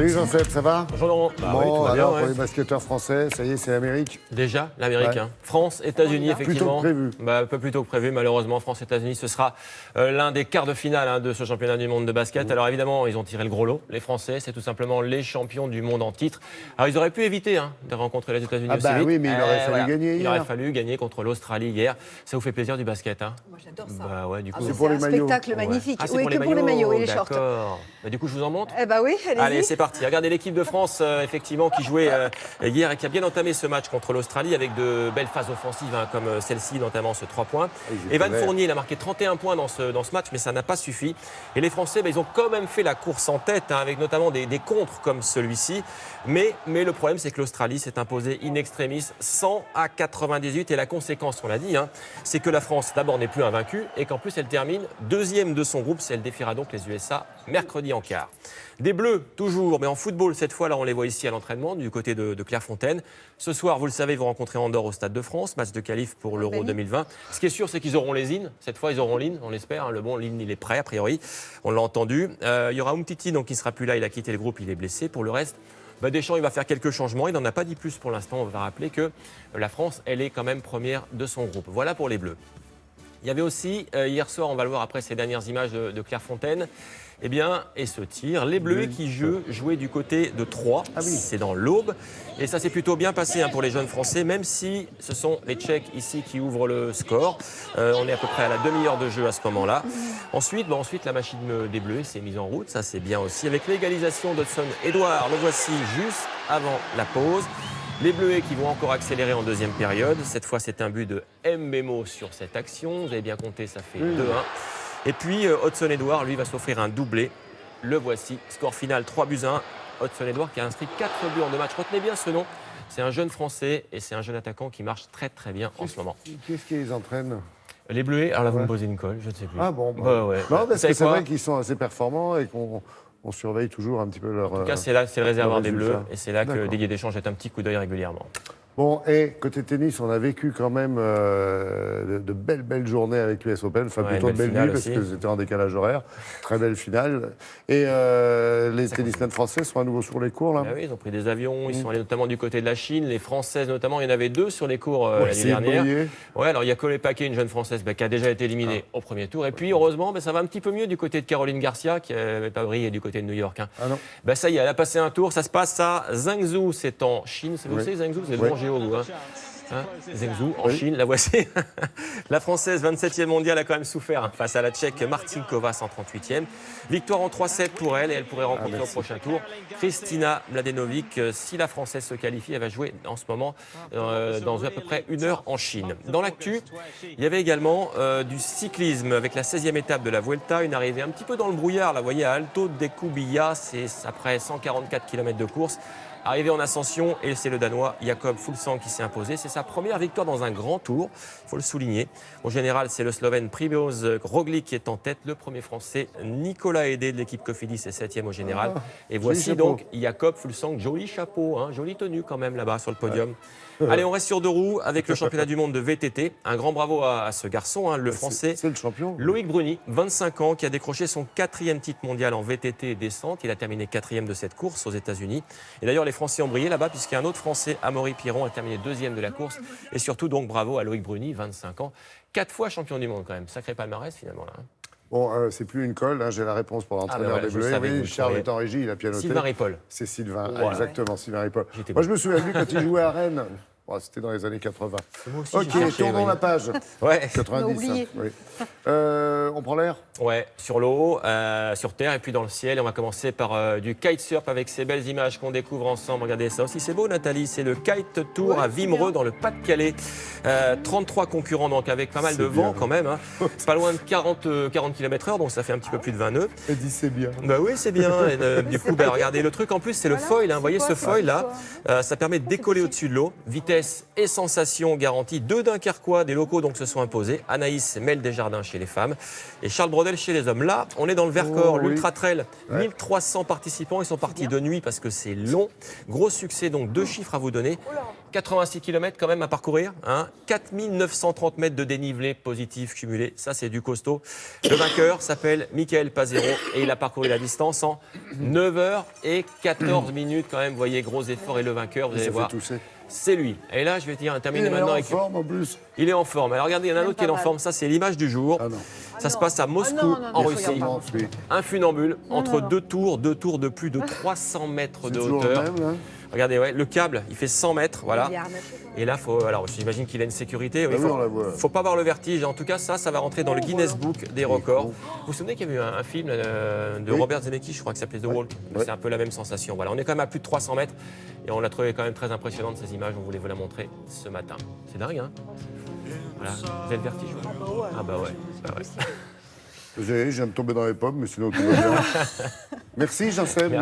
Salut Jean-Seb, ça va? Bonjour Laurent. Bon, oui, tout va alors bien, pour les basketteurs français, ça y est, c'est l'Amérique. Déjà, l'Amérique. Ouais. France, États-Unis, effectivement. Plutôt que prévu. Un peu plus tôt que prévu, malheureusement. France-États-Unis, ce sera l'un des quarts de finale de ce championnat du monde de basket. Alors évidemment, ils ont tiré le gros lot. Les Français, c'est tout simplement les champions du monde en titre. Alors ils auraient pu éviter de rencontrer les États-Unis aussi vite. Oui, mais il aurait fallu gagner Il hier. aurait fallu gagner contre l'Australie hier. Ça vous fait plaisir du basket, hein? Moi, j'adore ça. Bah ouais, du coup. c'est pour les un maillots. spectacle magnifique. Ah, c'est Oui, pour que pour les maillots et les shorts. D'accord. Bah, du coup, je vous en montre. Eh bah oui, allez-y. Allez, c'est parti. Regardez l'équipe de France, effectivement, qui jouait hier et qui a bien entamé ce match contre l'Australie avec de belles phases offensives, comme celle-ci, notamment ce 3 points. Evan Fournier, il a marqué 31 points dans ce match, mais ça n'a pas suffi. Et les Français, ils ont quand même fait la course en tête, avec notamment des contres comme celui-ci. Mais le problème, c'est que l'Australie s'est imposée in extremis 100-98. Et la conséquence, on l'a dit, c'est que la France, d'abord, n'est plus invaincue et qu'en plus, elle termine deuxième de son groupe. Elle défiera donc les USA mercredi en quart. Des Bleus, toujours, mais en football, cette fois, là, on les voit ici à l'entraînement, du côté de Clairefontaine. Ce soir, vous le savez, ils vont rencontrer Andorre au Stade de France, match de qualif pour l'Euro 2020. Ce qui est sûr, c'est qu'ils auront les IN. Cette fois, ils auront l'IN, on l'espère. Le bon, l'IN, il est prêt, a priori. On l'a entendu. Il y aura Umtiti, donc, qui ne sera plus là. Il a quitté le groupe, il est blessé. Pour le reste, Deschamps, il va faire quelques changements. Il n'en a pas dit plus pour l'instant. On va rappeler que la France, elle est quand même première de son groupe. Voilà pour les Bleus. Il y avait aussi, hier soir, on va le voir après ces dernières images de Clairefontaine, et ce tir, les Bleus qui jouaient du côté de Troyes, c'est dans l'Aube. Et ça s'est plutôt bien passé pour les jeunes Français, même si ce sont les Tchèques ici qui ouvrent le score. On est à peu près à la demi-heure de jeu à ce moment-là. Ensuite, la machine des Bleus s'est mise en route, ça c'est bien aussi. Avec l'égalisation d'Hudson Edouard, le voici juste avant la pause. Les Bleuets qui vont encore accélérer en deuxième période. Cette fois, c'est un but de Mbemo sur cette action. Vous avez bien compté, ça fait 2-1. Et puis, Hudson Edouard, lui, va s'offrir un doublé. Le voici. Score final 3-1. Hudson Edouard qui a inscrit 4 buts en 2 matchs. Retenez bien ce nom. C'est un jeune Français et c'est un jeune attaquant qui marche très très bien en ce moment. Qu'est-ce qui les entraîne? Les Bleuets, alors là, vous me posez une colle, je ne sais plus. Ah bon ouais. Non, parce que c'est vrai qu'ils sont assez performants et qu'on surveille toujours un petit peu leur. En tout cas, c'est le réservoir des Bleus et c'est là que D'accord. Didier Deschamps jette un petit coup d'œil régulièrement. Bon, et côté tennis, on a vécu quand même de belles journées avec l'US Open, enfin plutôt de belles nuits parce que c'était en décalage horaire. Très belle finale. Et les tennismen français sont à nouveau sur les cours là. Oui, ils ont pris des avions, ils sont allés notamment du côté de la Chine. Les Françaises notamment, il y en avait 2 sur les cours l'année dernière. Ouais, alors il y a Collet Paquet, une jeune Française qui a déjà été éliminée au premier tour. Et puis heureusement, ça va un petit peu mieux du côté de Caroline Garcia qui n'avait pas brillé du côté de New York. Ah non. Ça y est, elle a passé un tour. Ça se passe à Zhengzhou, c'est en Chine. Vous savez, Zhengzhou, c'est le bon géo, vous. Zhengzhou, en Chine, la voici. La Française, 27e mondiale, a quand même souffert face à la Tchèque Martinkova, 138e. Victoire en 3-7 pour elle et elle pourrait rencontrer au prochain tour Kristina Mladenovic. Si la Française se qualifie, elle va jouer en ce moment dans à peu près 1 heure en Chine. Dans l'actu, il y avait également du cyclisme avec la 16e étape de la Vuelta, une arrivée un petit peu dans le brouillard. Là, vous voyez, à Alto de Cubilla, c'est après 144 km de course. Arrivé en ascension, et c'est le Danois Jakob Fuglsang qui s'est imposé. C'est sa première victoire dans un grand tour, il faut le souligner. Au général, c'est le Slovène Primož Roglič qui est en tête. Le premier Français, Nicolas Hédé de l'équipe Cofidis, est 7e au général. Et voici donc Jakob Fuglsang, joli chapeau, jolie tenue quand même là-bas sur le podium. Allez, on reste sur 2 roues avec le championnat du monde de VTT. Un grand bravo à ce garçon, le Français. C'est le champion. Loïc Bruni, 25 ans, qui a décroché son 4e titre mondial en VTT et descente. Il a terminé 4e de cette course aux États-Unis. Et d'ailleurs, les Français ont brillé là-bas puisqu'il y a un autre Français, Amaury Piron, a terminé 2e de la course. Et surtout, donc, bravo à Loïc Bruni, 25 ans. 4 fois champion du monde quand même. Sacré palmarès finalement là. Bon, c'est plus une colle, j'ai la réponse pour l'entraîneur des Bleus. Oui, Charles est en régie, il a pianoté. Sylvain Ripoll. C'est Sylvain, Ouais. exactement, Sylvain Ripoll. J'étais Moi, bon. je me souviens de lui quand il jouait à Rennes. Bon, c'était dans les années 80. Moi aussi, Ok, j'ai cherché, tournons la page. Ouais. 90. oublié. Oui. On prend l'air. Ouais, sur l'eau, sur terre et puis dans le ciel. Et on va commencer par du kitesurf avec ces belles images qu'on découvre ensemble. Regardez ça aussi, c'est beau Nathalie, c'est le Kite Tour à Wimereux dans le Pas-de-Calais. 33 concurrents donc avec pas mal de vent quand même. C'est pas loin de 40 km/h, donc ça fait un petit peu plus de 20 nœuds. Elle dit c'est bien. Bah oui, c'est bien. Et, du coup, regardez, le truc en plus, c'est le foil. Vous voyez ce foil là, ça permet de décoller au-dessus de l'eau. Vitesse et sensation garantie. 2 Dunkerquois, des locaux donc se sont imposés. Anaïs Mel Desjardins chez les femmes et Charles Brodel chez les hommes. Là, on est dans le Vercors, l'Ultra Trail. 1300 participants. Ils sont partis de nuit parce que c'est long. Gros succès, donc 2 chiffres à vous donner. 86 km quand même à parcourir, hein. 4930 mètres de dénivelé positif cumulé, ça c'est du costaud. Le vainqueur s'appelle Michael Pazero et il a parcouru la distance en 9h14 minutes quand même. Vous voyez, gros effort et le vainqueur, vous allez voir, c'est lui. Et là, je vais terminer maintenant avec... Il est en forme en plus. Il est en forme. Alors regardez, il y en a un autre qui est en forme, ça c'est l'image du jour. Ça se passe à Moscou, en Russie. Un funambule entre deux tours de plus de 300 mètres de hauteur. Regardez, ouais, le câble, il fait 100 mètres, voilà. Et là, alors j'imagine qu'il a une sécurité. Il ne faut pas avoir le vertige. En tout cas, ça va rentrer dans le Guinness Book des records. Vous vous souvenez qu'il y a eu un film de Robert Zemeckis, je crois, qui s'appelait The Walk. C'est un peu la même sensation. Voilà, on est quand même à plus de 300 mètres. Et on l'a trouvé quand même très impressionnante, ces images. On voulait vous la montrer ce matin. C'est dingue, hein? Voilà. Vous avez le vertige? Ah bah ouais. Je viens de tomber dans les pommes, mais sinon tout va bien. Merci, Jean-Seb.